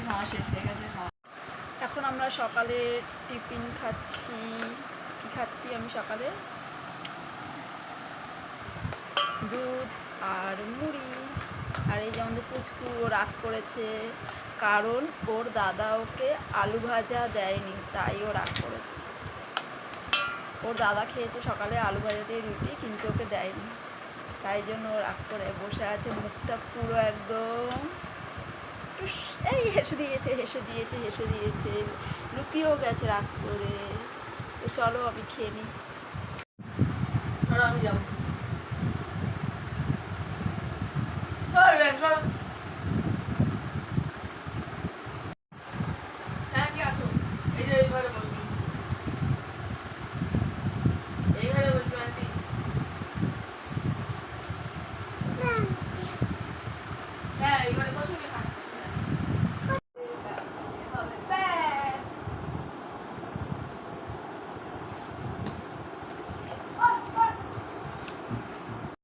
খাওয়া শেষ হয়ে গেছে খাওয়া। এখন আমরা সকালে টিফিন খাচ্ছি। কি খাচ্ছি আমি সকালে? দুধ আর মুড়ি। আর এই যে আমাদের পুচকু ও রাগ করেছে, কারণ ওর দাদা ওকে আলু ভাজা দেয়নি, তাই ও রাগ করেছে। ওর দাদা খেয়েছে সকালে আলু ভাজা দিয়ে রুটি, কিন্তু ওকে দেয়নি, তাই জন্য ও রাগ করে বসে আছে, মুখটা পুরো একদম এই হেসে দিয়েছে, লুকিয়েও গেছে রাগ করে। তো চলো আমি খেয়ে নিই। আমি যাবো। হ্যাঁ কি আসো, এই যে এই ঘরে বলছি, এই ঘরে বলছি আন্টি। হ্যাঁ এই